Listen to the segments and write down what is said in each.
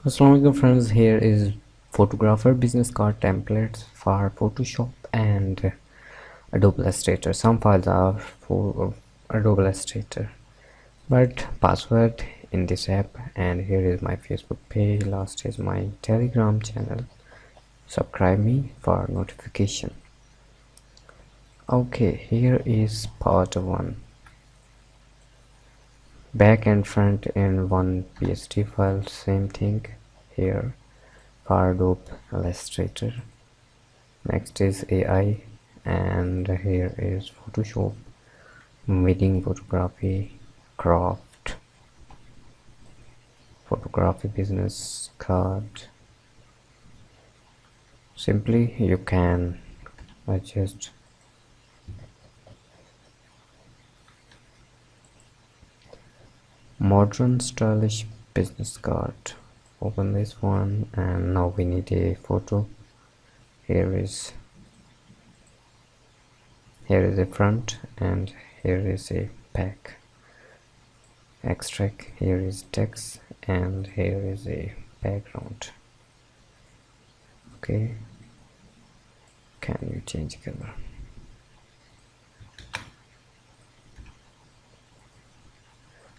Assalamualaikum friends, here is photographer business card templates for Photoshop and Adobe Illustrator. Some files are for Adobe Illustrator, but password in this app. And here is my Facebook page. Last is my Telegram channel. Subscribe me for notification. Okay, here is part 1. Back and front in one PSD file, same thing here for Adobe Illustrator. Next is AI, and here is Photoshop, wedding photography, craft, photography business card. Simply you can adjust modern stylish business card. Open this one, and now we need a photo. Here is a front, and here is a back. Extract, here is text, and here is a background. Okay, can you change color?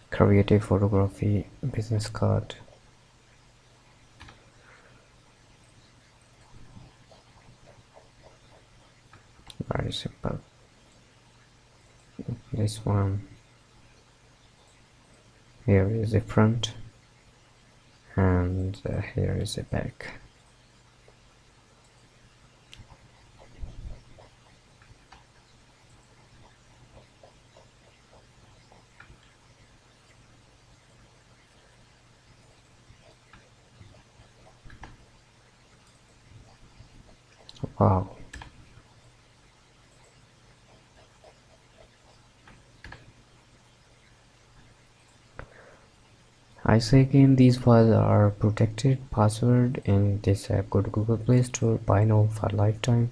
Create a photography business card. Very simple. This one, here is a front, and here is a back. Wow. I say again, these files are protected. Password in this app. Go to Google Play Store, buy now for lifetime.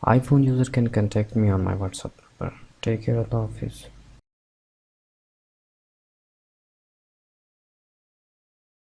iPhone user can contact me on my WhatsApp number. Take care, Allah Hafiz.